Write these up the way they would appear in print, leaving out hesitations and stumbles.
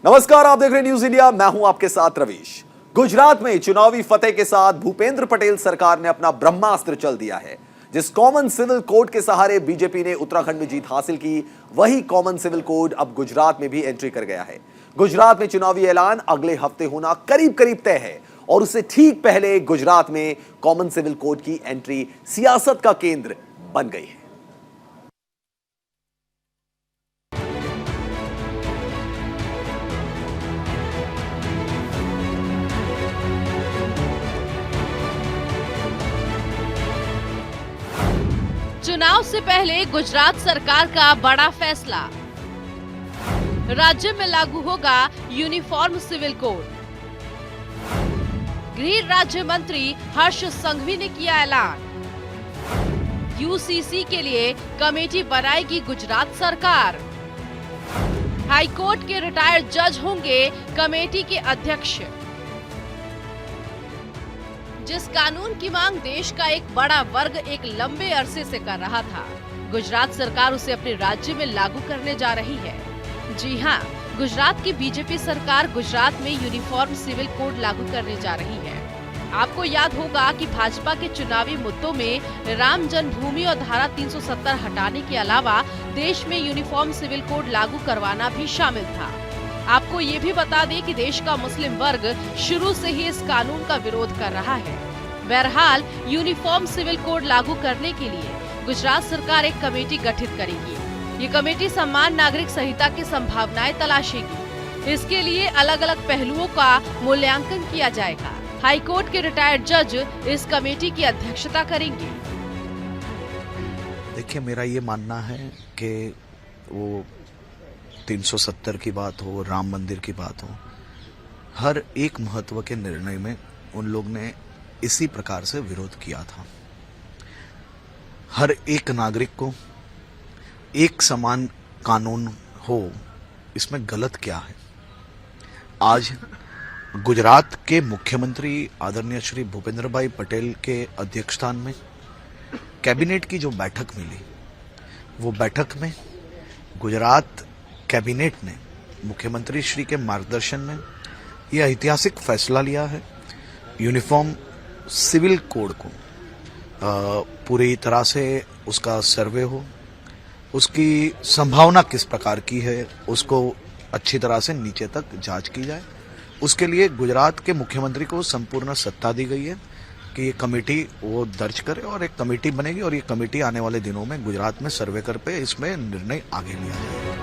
नमस्कार, आप देख रहे हैं न्यूज इंडिया। मैं हूं आपके साथ रवीश। गुजरात में चुनावी फतेह के साथ भूपेंद्र पटेल सरकार ने अपना ब्रह्मास्त्र चल दिया है। जिस कॉमन सिविल कोड के सहारे बीजेपी ने उत्तराखंड में जीत हासिल की, वही कॉमन सिविल कोड अब गुजरात में भी एंट्री कर गया है। गुजरात में चुनावी ऐलान अगले हफ्ते होना करीब करीब तय है और उससे ठीक पहले गुजरात में कॉमन सिविल कोड की एंट्री सियासत का केंद्र बन गई है। चुनाव से पहले गुजरात सरकार का बड़ा फैसला। राज्य में लागू होगा यूनिफॉर्म सिविल कोड। गृह राज्य मंत्री हर्ष संघवी ने किया ऐलान। यूसीसी के लिए कमेटी बनाएगी गुजरात सरकार। हाईकोर्ट के रिटायर्ड जज होंगे कमेटी के अध्यक्ष। जिस कानून की मांग देश का एक बड़ा वर्ग एक लंबे अरसे से कर रहा था, गुजरात सरकार उसे अपने राज्य में लागू करने जा रही है। जी हां, गुजरात की बीजेपी सरकार गुजरात में यूनिफॉर्म सिविल कोड लागू करने जा रही है। आपको याद होगा कि भाजपा के चुनावी मुद्दों में राम जन्मभूमि और धारा 370 हटाने के अलावा देश में यूनिफॉर्म सिविल कोड लागू करवाना भी शामिल था। आपको ये भी बता दें कि देश का मुस्लिम वर्ग शुरू से ही इस कानून का विरोध कर रहा है। बहरहाल यूनिफॉर्म सिविल कोड लागू करने के लिए गुजरात सरकार एक कमेटी गठित करेगी। ये कमेटी समान नागरिक संहिता की संभावनाएं तलाशेगी। इसके लिए अलग अलग पहलुओं का मूल्यांकन किया जाएगा। हाईकोर्ट के रिटायर्ड जज इस कमेटी की अध्यक्षता करेंगे। देखिए, मेरा ये मानना है कि वो 370 की बात हो, राम मंदिर की बात हो, हर एक महत्व के निर्णय में उन लोग ने इसी प्रकार से विरोध किया था। हर एक नागरिक को एक समान कानून हो, इसमें गलत क्या है? आज गुजरात के मुख्यमंत्री आदरणीय श्री भूपेंद्र भाई पटेल के अध्यक्षस्थान में कैबिनेट की जो बैठक मिली, वो बैठक में गुजरात कैबिनेट ने मुख्यमंत्री श्री के मार्गदर्शन में यह ऐतिहासिक फैसला लिया है। यूनिफॉर्म सिविल कोड को पूरी तरह से उसका सर्वे हो, उसकी संभावना किस प्रकार की है, उसको अच्छी तरह से नीचे तक जांच की जाए। उसके लिए गुजरात के मुख्यमंत्री को संपूर्ण सत्ता दी गई है कि ये कमेटी वो दर्ज करे और एक कमेटी बनेगी और ये कमेटी आने वाले दिनों में गुजरात में सर्वे कर पे इसमें निर्णय आगे लिया जाएगा।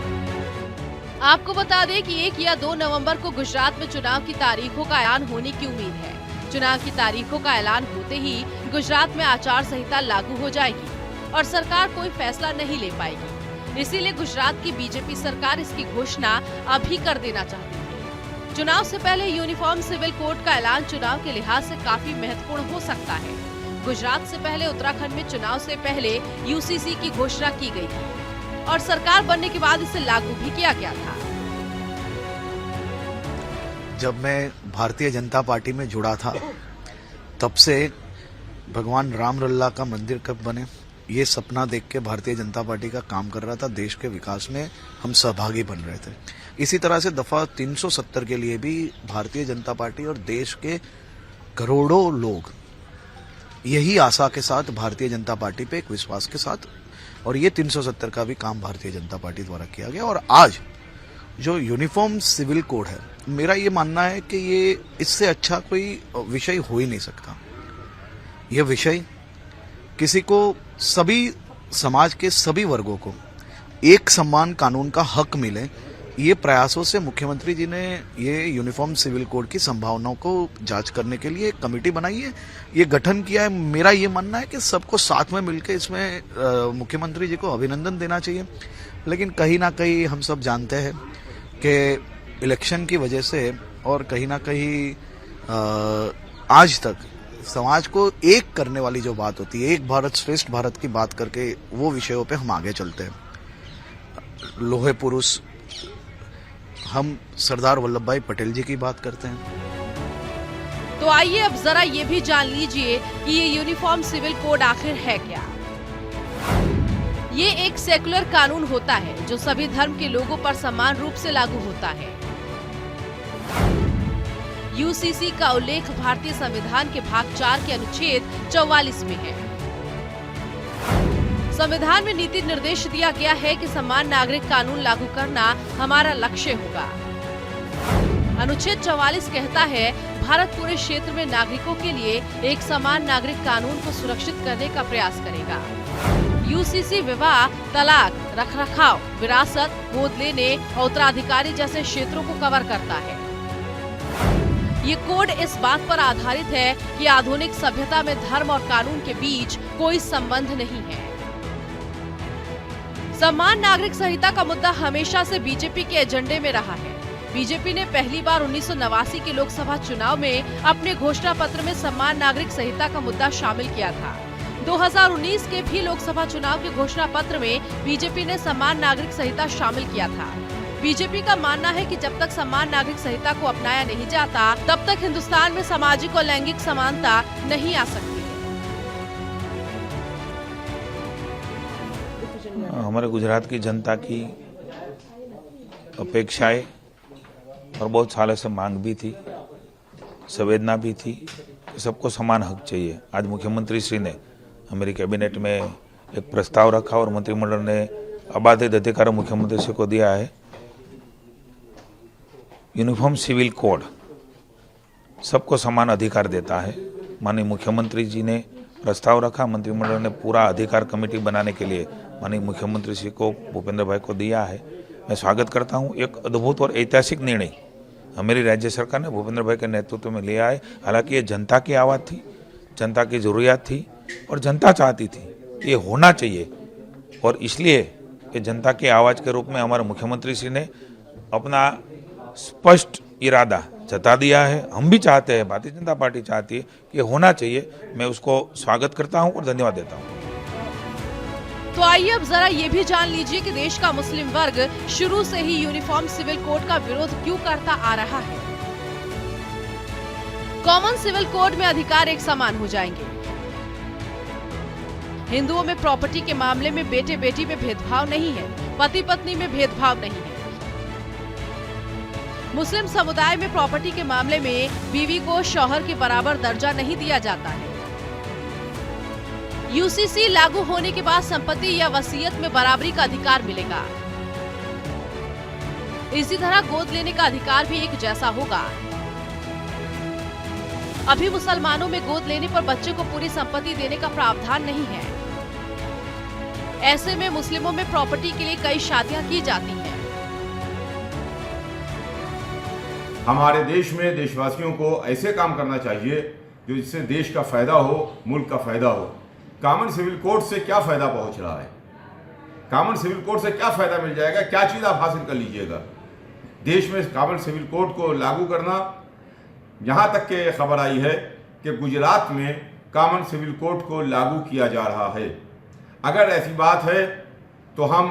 आपको बता दें कि 1 या 2 नवंबर को गुजरात में चुनाव की तारीखों का ऐलान होने की उम्मीद है। चुनाव की तारीखों का ऐलान होते ही गुजरात में आचार संहिता लागू हो जाएगी और सरकार कोई फैसला नहीं ले पाएगी। इसीलिए गुजरात की बीजेपी सरकार इसकी घोषणा अभी कर देना चाहती है। चुनाव से पहले यूनिफॉर्म सिविल कोड का ऐलान चुनाव के लिहाज से काफी महत्वपूर्ण हो सकता है। गुजरात से पहले उत्तराखंड में चुनाव से पहले यूसीसी की घोषणा की गई थी और सरकार बनने के बाद इसे लागू भी किया गया था। जब मैं भारतीय जनता पार्टी में जुड़ा था, तब से भगवान राम लल्ला का मंदिर कब बने, ये सपना देख के भारतीय जनता पार्टी का काम कर रहा था। देश के विकास में हम सहभागी बन रहे थे। इसी तरह से दफा 370 के लिए भी भारतीय जनता पार्टी और देश के करोड़ों लोग यही आशा के साथ भारतीय जनता पार्टी पे एक विश्वास के साथ, और ये 370 का भी काम भारतीय जनता पार्टी द्वारा किया गया। और आज जो यूनिफॉर्म सिविल कोड है, मेरा ये मानना है कि ये इससे अच्छा कोई विषय हो ही नहीं सकता। यह विषय किसी को, सभी समाज के सभी वर्गों को एक समान कानून का हक मिले, ये प्रयासों से मुख्यमंत्री जी ने ये यूनिफॉर्म सिविल कोड की संभावनाओं को जांच करने के लिए एक कमेटी बनाई है, ये गठन किया है। मेरा ये मानना है कि सबको साथ में मिलकर इसमें मुख्यमंत्री जी को अभिनंदन देना चाहिए। लेकिन कहीं ना कहीं हम सब जानते हैं कि इलेक्शन की वजह से और कहीं ना कहीं आज तक समाज को एक करने वाली जो बात होती है, एक भारत श्रेष्ठ भारत की बात करके वो विषयों पे हम आगे चलते हैं। लोहे पुरुष हम सरदार वल्लभ भाई पटेल जी की बात करते हैं। तो आइए अब जरा ये भी जान लीजिए कि ये यूनिफॉर्म सिविल कोड आखिर है क्या। ये एक सेकुलर कानून होता है जो सभी धर्म के लोगों पर समान रूप से लागू होता है। यूसीसी का उल्लेख भारतीय संविधान के भाग 4 के अनुच्छेद 44 में है। संविधान में नीति निर्देश दिया गया है कि समान नागरिक कानून लागू करना हमारा लक्ष्य होगा। अनुच्छेद 44 कहता है, भारत पूरे क्षेत्र में नागरिकों के लिए एक समान नागरिक कानून को सुरक्षित करने का प्रयास करेगा। यूसीसी विवाह, तलाक, रखरखाव, विरासत, गोद लेने और उत्तराधिकारी जैसे क्षेत्रों को कवर करता है। ये कोड इस बात पर आधारित है कि आधुनिक सभ्यता में धर्म और कानून के बीच कोई संबंध नहीं है। समान नागरिक संहिता का मुद्दा हमेशा से बीजेपी के एजेंडे में रहा है। बीजेपी ने पहली बार 1989 के लोकसभा चुनाव में अपने घोषणा पत्र में समान नागरिक संहिता का मुद्दा शामिल किया था। 2019 के भी लोकसभा चुनाव के घोषणा पत्र में बीजेपी ने समान नागरिक संहिता शामिल किया था। बीजेपी का मानना है कि जब तक समान नागरिक संहिता को अपनाया नहीं जाता, तब तक हिंदुस्तान में सामाजिक और लैंगिक समानता नहीं आ सकती। हमारे गुजरात की जनता की अपेक्षाएं और बहुत सालों से मांग भी थी, संवेदना भी थी कि सबको समान हक चाहिए। आज मुख्यमंत्री श्री ने हमारी कैबिनेट में एक प्रस्ताव रखा और मंत्रिमंडल ने अबाधित अधिकार मुख्यमंत्री श्री को दिया है। यूनिफॉर्म सिविल कोड सबको समान अधिकार देता है। माननीय मुख्यमंत्री जी ने प्रस्ताव रखा, मंत्रिमंडल ने पूरा अधिकार कमेटी बनाने के लिए माननीय मुख्यमंत्री श्री को, भूपेंद्र भाई को दिया है। मैं स्वागत करता हूं। एक अद्भुत और ऐतिहासिक निर्णय हमारी राज्य सरकार ने भूपेंद्र भाई के नेतृत्व में लिया है। हालांकि ये जनता की आवाज़ थी, जनता की जरूरियात थी और जनता चाहती थी ये होना चाहिए, और इसलिए कि जनता की आवाज़ के रूप में हमारे मुख्यमंत्री श्री ने अपना स्पष्ट इरादा जता दिया है। हम भी चाहते हैं, भारतीय जनता पार्टी चाहती है कि होना चाहिए। मैं उसको स्वागत करता हूं और धन्यवाद देता हूं। तो आइए अब जरा ये भी जान लीजिए कि देश का मुस्लिम वर्ग शुरू से ही यूनिफॉर्म सिविल कोड का विरोध क्यों करता आ रहा है। कॉमन सिविल कोड में अधिकार एक समान हो जाएंगे। हिंदुओं में प्रॉपर्टी के मामले में बेटे बेटी में भेदभाव नहीं है, पति पत्नी में भेदभाव नहीं है। मुस्लिम समुदाय में प्रॉपर्टी के मामले में बीवी को शौहर के बराबर दर्जा नहीं दिया जाता है। यूसीसी लागू होने के बाद संपत्ति या वसीयत में बराबरी का अधिकार मिलेगा। इसी तरह गोद लेने का अधिकार भी एक जैसा होगा। अभी मुसलमानों में गोद लेने पर बच्चे को पूरी संपत्ति देने का प्रावधान नहीं है। ऐसे में मुस्लिमों में प्रॉपर्टी के लिए कई शादियां की जाती हैं। हमारे देश में देशवासियों को ऐसे काम करना चाहिए जो जिससे देश का फायदा हो, मुल्क का फायदा हो। कॉमन सिविल कोड से क्या फायदा पहुंच रहा है? कॉमन सिविल कोड से क्या फायदा मिल जाएगा? क्या चीज़ आप हासिल कर लीजिएगा? देश में कॉमन सिविल कोड को लागू करना, यहाँ तक के खबर आई है कि गुजरात में कॉमन सिविल कोड को लागू किया जा रहा है। अगर ऐसी बात है तो हम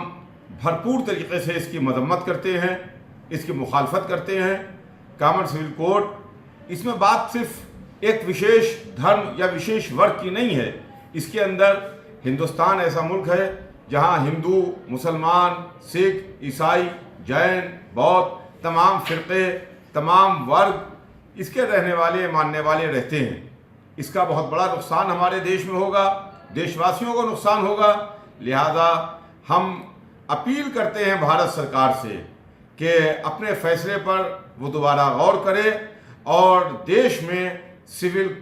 भरपूर तरीके से इसकी मजम्मत करते हैं, इसकी मुखालफत करते हैं। कॉमन सिविल कोड, इसमें बात सिर्फ एक विशेष धर्म या विशेष वर्ग की नहीं है। इसके अंदर हिंदुस्तान ऐसा मुल्क है जहां हिंदू, मुसलमान, सिख, ईसाई, जैन, बौद्ध, तमाम फिरके, तमाम वर्ग इसके रहने वाले, मानने वाले रहते हैं। इसका बहुत बड़ा नुकसान हमारे देश में होगा, देशवासियों को नुकसान होगा। लिहाजा हम अपील करते हैं भारत सरकार से कि अपने फैसले पर वो दोबारा गौर करे और देश में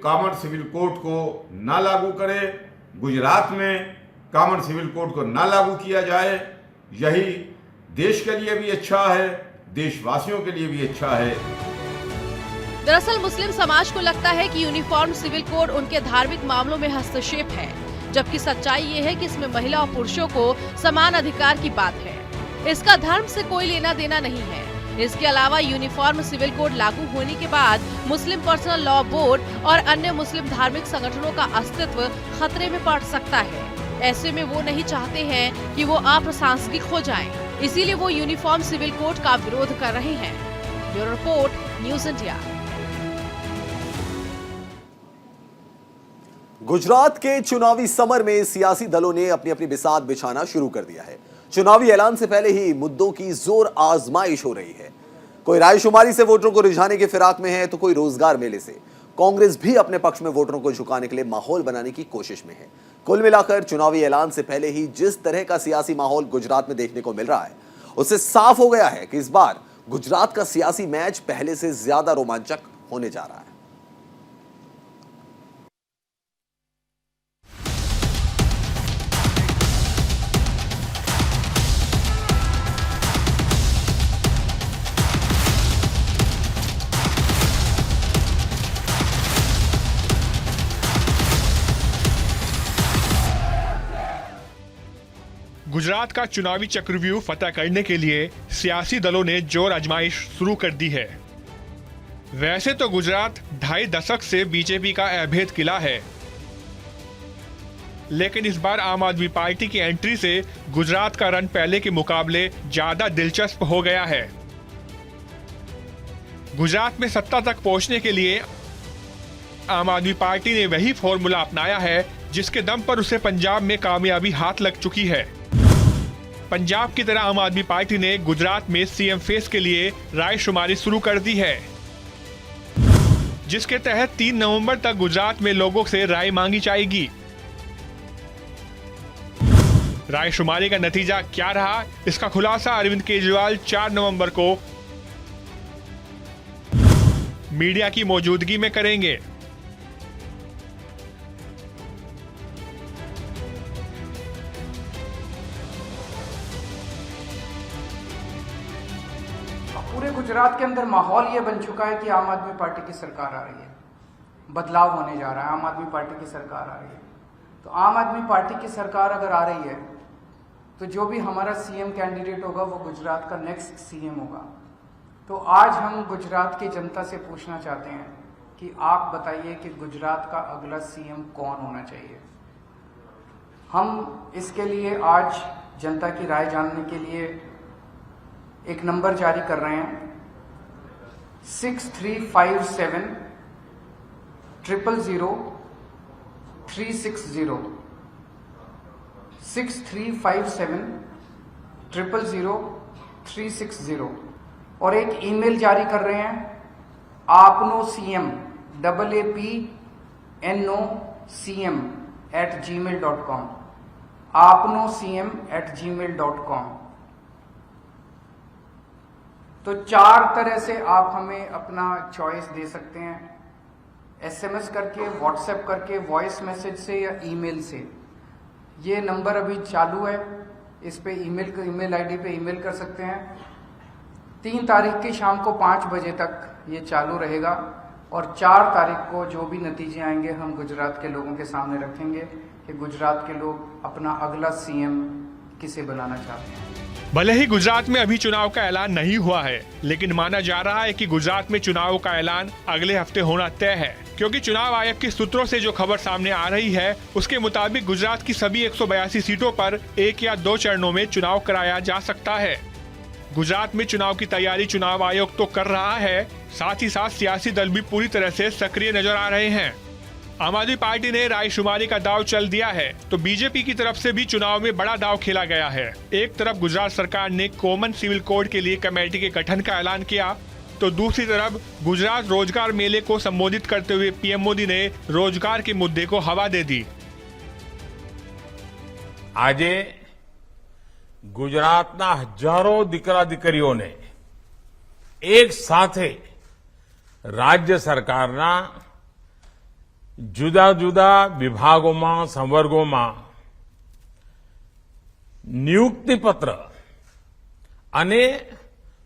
कॉमन सिविल कोड को ना लागू करे। गुजरात में कॉमन सिविल कोड को ना लागू किया जाए। यही देश के लिए भी अच्छा है, देशवासियों के लिए भी अच्छा है। दरअसल मुस्लिम समाज को लगता है कि यूनिफॉर्म सिविल कोड उनके धार्मिक मामलों में हस्तक्षेप है, जबकि सच्चाई ये है कि इसमें महिला और पुरुषों को समान अधिकार की बात है। इसका धर्म से कोई लेना देना नहीं है। इसके अलावा यूनिफॉर्म सिविल कोड लागू होने के बाद मुस्लिम पर्सनल लॉ बोर्ड और अन्य मुस्लिम धार्मिक संगठनों का अस्तित्व खतरे में पड़ सकता है। ऐसे में वो नहीं चाहते हैं कि वो अप्रासंगिक हो जाएं, इसीलिए वो यूनिफॉर्म सिविल कोड का विरोध कर रहे हैं। Bureau report, news India. Gujarat के चुनावी समर में सियासी दलों ने अपनी अपनी बिसात बिछाना शुरू कर दिया है। चुनावी ऐलान से पहले ही मुद्दों की जोर आजमाइश हो रही है। कोई रायशुमारी से वोटरों को रिझाने की फिराक में है तो कोई रोजगार मेले से। कांग्रेस भी अपने पक्ष में वोटरों को झुकाने के लिए माहौल बनाने की कोशिश में है। कुल मिलाकर चुनावी ऐलान से पहले ही जिस तरह का सियासी माहौल गुजरात में देखने को मिल रहा है, उससे साफ हो गया है कि इस बार गुजरात का सियासी मैच पहले से ज्यादा रोमांचक होने जा रहा है। गुजरात का चुनावी चक्रव्यूह फतह करने के लिए सियासी दलों ने जोर आजमाइश शुरू कर दी है। वैसे तो गुजरात 2.5 दशक से बीजेपी का अभेद किला है, लेकिन इस बार आम आदमी पार्टी की एंट्री से गुजरात का रन पहले के मुकाबले ज्यादा दिलचस्प हो गया है। गुजरात में सत्ता तक पहुंचने के लिए आम आदमी पार्टी ने वही फॉर्मूला अपनाया है जिसके दम पर उसे पंजाब में कामयाबी हाथ लग चुकी है। पंजाब की तरह आम आदमी पार्टी ने गुजरात में सीएम फेस के लिए रायशुमारी शुरू कर दी है, जिसके तहत 3 नवंबर तक गुजरात में लोगों से राय मांगी जाएगी। रायशुमारी का नतीजा क्या रहा, इसका खुलासा अरविंद केजरीवाल 4 नवंबर को मीडिया की मौजूदगी में करेंगे। पूरे गुजरात के अंदर माहौल ये बन चुका है कि आम आदमी पार्टी की सरकार आ रही है, बदलाव होने जा रहा है, आम आदमी पार्टी की सरकार आ रही है। तो आम आदमी पार्टी की सरकार अगर आ रही है तो जो भी हमारा सीएम कैंडिडेट होगा वो गुजरात का नेक्स्ट सीएम होगा। तो आज हम गुजरात की जनता से पूछना चाहते हैं कि आप बताइए कि गुजरात का अगला सीएम कौन होना चाहिए। हम इसके लिए आज जनता की राय जानने के लिए एक नंबर जारी कर रहे हैं, 6357 000 360, 6357 000 360, और एक ईमेल जारी कर रहे हैं आपनो सीएम AAPNOCM@gmail.com, apnocm@gmail.com। तो 4 तरह से आप हमें अपना चॉइस दे सकते हैं, एसएमएस करके, व्हाट्सएप करके, वॉइस मैसेज से या ईमेल से। ये नंबर अभी चालू है, इस पे ईमेल आईडी पे ईमेल कर सकते हैं। 3 तारीख की शाम को 5 बजे तक ये चालू रहेगा और 4 तारीख को जो भी नतीजे आएंगे हम गुजरात के लोगों के सामने रखेंगे कि गुजरात के लोग अपना अगला सीएम किसे बनाना चाहते हैं। भले ही गुजरात में अभी चुनाव का ऐलान नहीं हुआ है, लेकिन माना जा रहा है कि गुजरात में चुनाव का ऐलान अगले हफ्ते होना तय है, क्योंकि चुनाव आयोग के सूत्रों से जो खबर सामने आ रही है उसके मुताबिक गुजरात की सभी 182 सीटों पर 1 या 2 चरणों में चुनाव कराया जा सकता है। गुजरात में चुनाव की तैयारी चुनाव आयोग तो कर रहा है, साथ ही साथ सियासी दल भी पूरी तरह से सक्रिय नजर आ रहे हैं। आम आदमी पार्टी ने रायशुमारी का दाव चल दिया है तो बीजेपी की तरफ से भी चुनाव में बड़ा दाव खेला गया है। एक तरफ गुजरात सरकार ने कॉमन सिविल कोड के लिए कमेटी के गठन का ऐलान किया, तो दूसरी तरफ गुजरात रोजगार मेले को संबोधित करते हुए पीएम मोदी ने रोजगार के मुद्दे को हवा दे दी। આજે ગુજરાતના હજારો દીકરા દીકરીઓને એક સાથે રાજ્ય સરકારના જુદા જુદા વિભાગોમાં સંવર્ગોમાં નિયુક્તિ પત્ર અને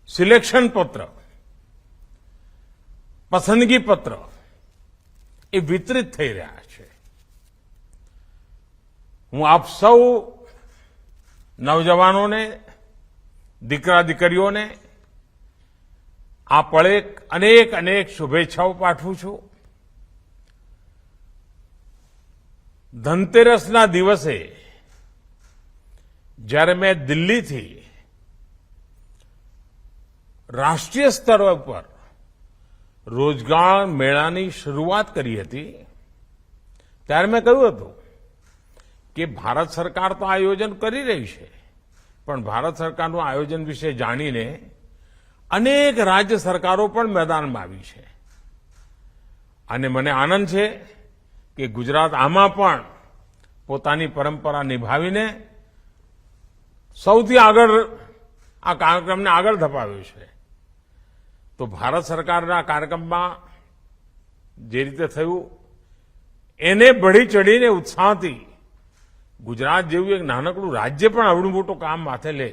સિલેક્શન પત્ર, પસંદગી પત્ર એ વિતરિત થઈ રહ્યા છે। હું આપ સૌ નવજવાનોને, દીકરા દીકરીઓને આ પળે અનેક અનેક શુભેચ્છાઓ પાઠવું છું। ધનતેરસના દિવસે જ્યારે મેં દિલ્હીથી રાષ્ટ્રીય સ્તર પર રોજગાર મેળાની શરૂઆત કરી હતી ત્યારે મેં કહ્યું હતું કે ભારત સરકાર તો આયોજન કરી રહી છે, પણ ભારત સરકારનું આયોજન વિશે જાણીને અનેક રાજ્ય સરકારો પણ મેદાનમાં આવી છે અને મને આનંદ છે કે ગુજરાત આમાં પણ પોતાની પરંપરા નિભાવીને સૌથી આગળ આ કાર્યક્રમને આગળ ધપાવ્યો છે. તો ભારત સરકારના કાર્યક્રમમાં જે રીતે થયું એને બળી ચડીને ઉત્સાહથી ગુજરાત જેવું એક નાનકડું રાજ્ય પણ આવડું મોટું કામ માથે લે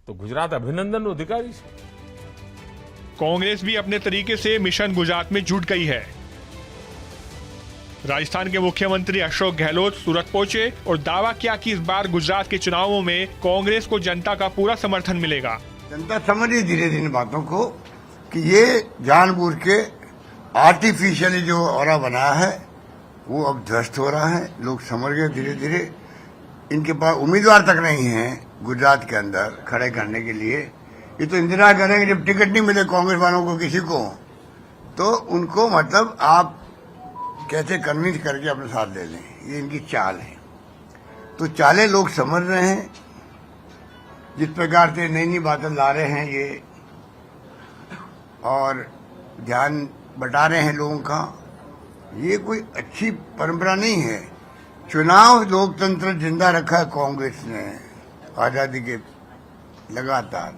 तो गुजरात अभिनंदन अधिकारी है. कांग्रेस भी अपने तरीके से मिशन गुजरात में जुट गई है. राजस्थान के मुख्यमंत्री अशोक गहलोत सूरत पहुंचे और दावा किया कि इस बार गुजरात के चुनावों में कांग्रेस को जनता का पूरा समर्थन मिलेगा. जनता समझ रही धीरे धीरे इन बातों को कि ये जानबूझ के आर्टिफिशियली जो ऑरा बनाया है वो अब ध्वस्त हो रहा है. लोग समझ गए धीरे धीरे. इनके पास उम्मीदवार तक नहीं है गुजरात के अंदर खड़े करने के लिए. ये तो इंतजार करेंगे जब टिकट नहीं मिले कांग्रेस वालों को किसी को तो उनको मतलब आप कैसे कन्विंस करके अपने साथ ले लें. ये इनकी चाल है. तो चालें लोग समझ रहे हैं. जिस प्रकार से नई नई बातें ला रहे हैं ये और ध्यान बटा रहे हैं लोगों का, ये कोई अच्छी परंपरा नहीं है. चुनाव लोकतंत्र जिंदा रखा है कांग्रेस ने आजादी के लगातार.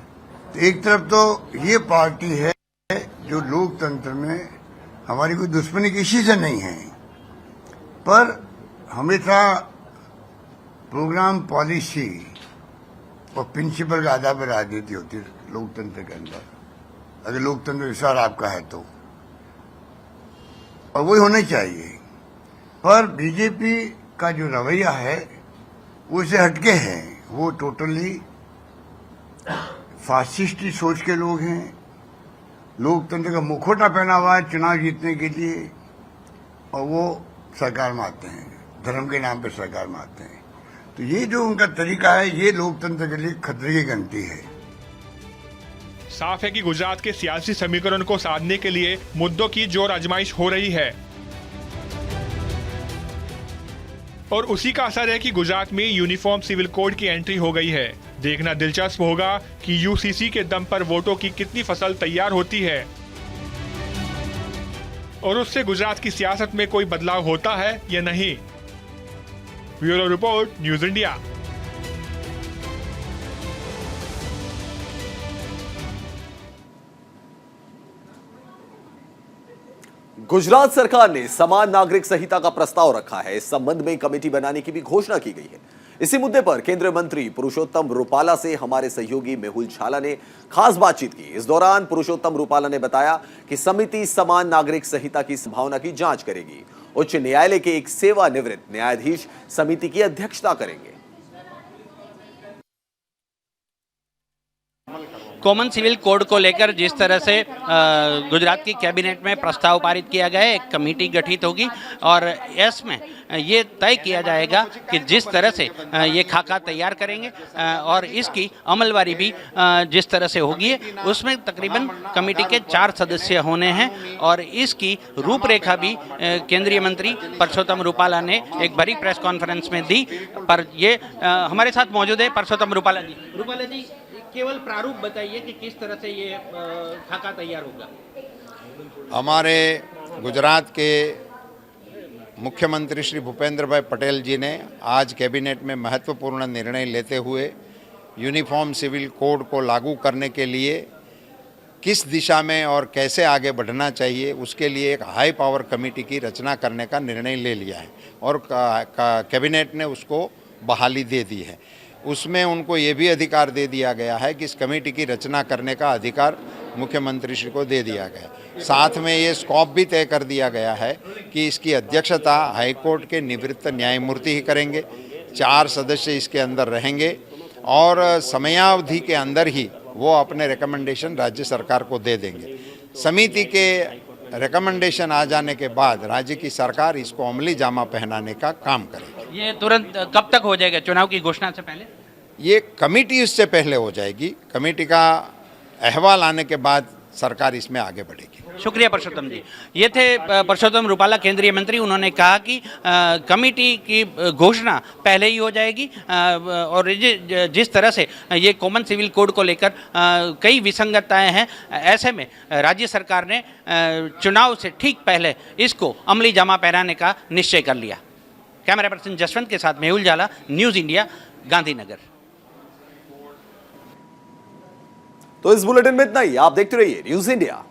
तो एक तरफ तो ये पार्टी है जो लोकतंत्र में हमारी कोई दुश्मनी किसी से नहीं है, पर हमेशा प्रोग्राम पॉलिसी और प्रिंसिपल के आधार पर राजनीति होती है लोकतंत्र के अंदर. अगर लोकतंत्र विचार आपका है तो, और वही होना चाहिए. पर बीजेपी का जो रवैया है वो इससे हटके है. वो टोटली फासिस्टी सोच के लोग हैं. लोकतंत्र का मुखौटा पहना हुआ है चुनाव जीतने के लिए और वो सरकार में आते हैं, धर्म के नाम पे सरकार में आते हैं. तो ये जो उनका तरीका है ये लोकतंत्र के लिए खतरे की घंटी है. साफ है कि गुजरात के सियासी समीकरण को साधने के लिए मुद्दों की जोर आजमाइश हो रही है और उसी का असर है कि गुजरात में यूनिफॉर्म सिविल कोड की एंट्री हो गई है. देखना दिलचस्प होगा कि यूसीसी के दम पर वोटों की कितनी फसल तैयार होती है और उससे गुजरात की सियासत में कोई बदलाव होता है या नहीं. Bureau report, news India. Gujarat सरकार ने समान नागरिक संहिता का प्रस्ताव रखा है. इस संबंध में कमेटी बनाने की भी घोषणा की गई है. इसी मुद्दे पर केंद्रीय मंत्री पुरुषोत्तम रूपाला से हमारे सहयोगी मेहुल झाला ने खास बातचीत की. इस दौरान पुरुषोत्तम रूपाला ने बताया कि समिति समान नागरिक संहिता की संभावना की जांच करेगी. उच्च न्यायालय के एक सेवानिवृत्त न्यायाधीश समिति की अध्यक्षता करेंगे. कॉमन सिविल कोड को लेकर जिस तरह से गुजरात की कैबिनेट में प्रस्ताव पारित किया गया है, एक कमेटी गठित होगी और इसमें ये तय किया जाएगा कि जिस तरह से ये खाका तैयार करेंगे और इसकी अमलवारी भी जिस तरह से होगी उसमें तकरीबन कमेटी के 4 सदस्य होने हैं और इसकी रूपरेखा भी केंद्रीय मंत्री परसोत्तम रूपाला ने एक बड़ी प्रेस कॉन्फ्रेंस में दी. पर ये हमारे साथ मौजूद है परसोत्तम रूपाला जी. रूपाला जी, केवल प्रारूप बताइए कि किस तरह से ये खाका तैयार होगा. हमारे गुजरात के मुख्यमंत्री श्री भूपेंद्र भाई पटेल जी ने आज कैबिनेट में महत्वपूर्ण निर्णय लेते हुए यूनिफॉर्म सिविल कोड को लागू करने के लिए किस दिशा में और कैसे आगे बढ़ना चाहिए उसके लिए एक हाई पावर कमेटी की रचना करने का निर्णय ले लिया है और कैबिनेट ने उसको बहाली दे दी है. उसमें उनको ये भी अधिकार दे दिया गया है कि इस कमेटी की रचना करने का अधिकार मुख्यमंत्री श्री को दे दिया गया. साथ में ये स्कोप भी तय कर दिया गया है कि इसकी अध्यक्षता हाईकोर्ट के निवृत्त न्यायमूर्ति ही करेंगे. 4 सदस्य इसके अंदर रहेंगे और समयावधि के अंदर ही वो अपने रिकमेंडेशन राज्य सरकार को दे देंगे. समिति के रिकमेंडेशन आ जाने के बाद राज्य की सरकार इसको अमली जामा पहनाने का काम करेगी. ये तुरंत कब तक हो जाएगा? चुनाव की घोषणा से पहले? ये कमेटी उससे पहले हो जाएगी. कमेटी का अहवाल आने के बाद सरकार इसमें आगे बढ़ेगी। शुक्रिया परसोत्तम जी। ये थे परसोत्तम रूपाला, केंद्रीय मंत्री। उन्होंने कहा कि कमेटी की घोषणा पहले ही हो जाएगी और जिस तरह से ये कॉमन सिविल कोड को लेकर कई विसंगतताएं हैं, ऐसे में राज्य सरकार ने चुनाव से ठीक पहले इसको अमली जामा पहनाने का निश्चय कर लिया। कैमरा पर्सन जसवंत के साथ मेहुल जाला, न्यूज़ इंडिया, गांधीनगर। तो इस बुलेटिन में इतना ही। आप देखते रहिए न्यूज़ इंडिया।